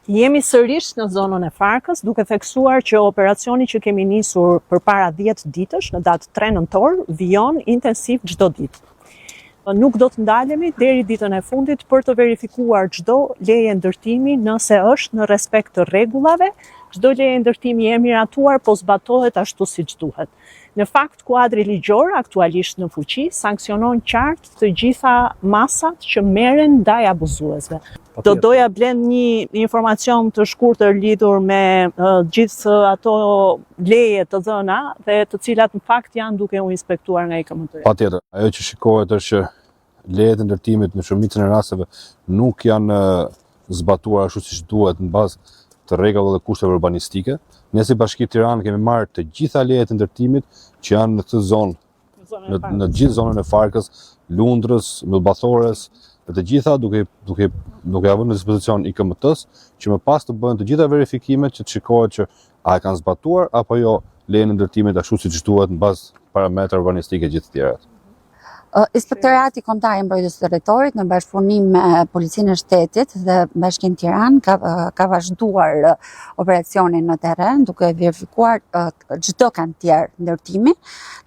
Jemi sërish në zonën e Farkës, duke theksuar që operacioni që kemi nisur përpara 10 ditësh, në datë 3 nëntor, vijon intensiv çdo ditë. Nuk do të ndalemi deri ditën e fundit për të verifikuar çdo leje ndërtimi nëse është në respekt të rregullave, çdo leje ndërtimi e miratuar po zbatohet ashtu siç duhet. Në fakt, kuadri ligjor aktualisht në fuqi sanksionon qartë të gjitha masat që merren ndaj abuzuesve. Do doja blend një informacion të shkurtër lidhur me gjithë ato leje të dhëna dhe të cilat në fakt janë duke u inspektuar nga IKMT. Patjetër, ajo që shikohet është që lejet e ndërtimit në shumicën e rasteve nuk janë zbatuar ashtu siç duhet në bazë të rregullave dhe kushteve urbanistike. Ne si Bashki Tiranë kemi marrë të gjitha lejet e ndërtimit që janë në këtë zonë, në gjithë zonën e Farkës, Lundrës, Myllbathores, dhe të gjitha duke avur në dispozicion IKMT-s, që më pas të bëhen të gjitha verifikimet që të shikohet që a e kanë zbatuar apo jo lejen e ndërtimit ashtu siç duhet në bazë parametrave urbanistike gjithë të tjerat. Inspektorati Kombëtar i Mbrojtjes së Territorit në bashkëpunim me Policinë e Shtetit dhe Bashkinë Tiranë ka vazhduar operacionin në terren duke verifikuar çdo kantier ndërtimi.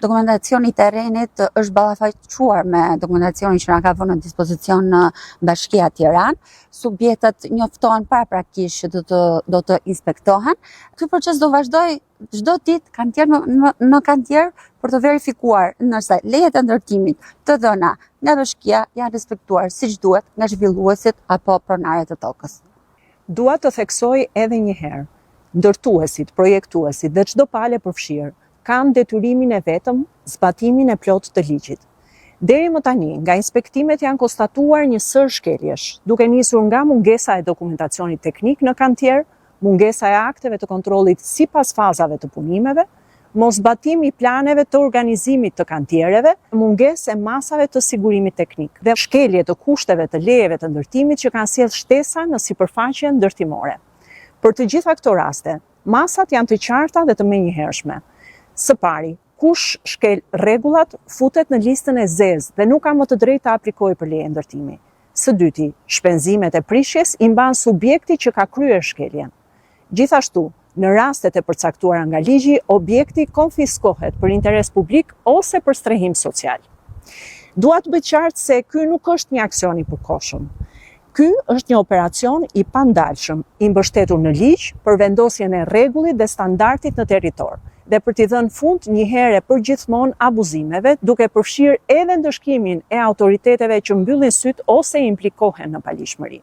Dokumentacioni i terrenit është ballafaqur me dokumentacionin që na ka vënë në dispozicion Bashkia Tiranë. Subjektet njoftohen paraprakisht që do të inspektohen. Ky proces do vazhdoj çdo ditë kantier në kantier për të verifikuar nëse lejet e ndërtimit të dhëna nga Bashkia janë respektuar siç duhet nga zhvilluesit apo pronarët e tokës. Dua të theksoj edhe një herë, ndërtuesit, projektuesit dhe çdo palë përfshirë kanë detyrimin e vetëm zbatimin e plotë të ligjit. Deri më tani, nga inspektimet janë konstatuar një sër shkeljesh, duke nisur nga mungesa e dokumentacionit teknik në kantier, mungesa e akteve të kontrollit sipas fazave të punimeve, mosbatimi i planeve të organizimit të kantiereve, mungesë e masave të sigurimit teknik dhe shkelje të kushteve të lejeve të ndërtimit që kanë sjellë shtesa në sipërfaqen ndërtimore. Për të gjitha këto raste, masat janë të qarta dhe të menjëhershme. Së pari, kush shkel rregullat futet në listën e zezë dhe nuk ka më të drejtë të aplikojë për leje ndërtimi. Së dyti, shpenzimet e prishjes i mban subjekti që ka kryer shkeljen. Gjithashtu, në rastet e përcaktuara nga ligji, objekti konfiskohet për interes publik ose për strehim social. Dua të bëj qartë se ky nuk është një aksion i përkohshëm. Ky është një operacion i pandalshëm, i mbështetur në ligj për vendosjen e rregullit dhe standardit në territor dhe për t'i dhënë fund një herë për gjithmonë abuzimeve, duke përfshirë edhe ndëshkimin e autoriteteve që mbyllin syt ose implikohen në palishmëri.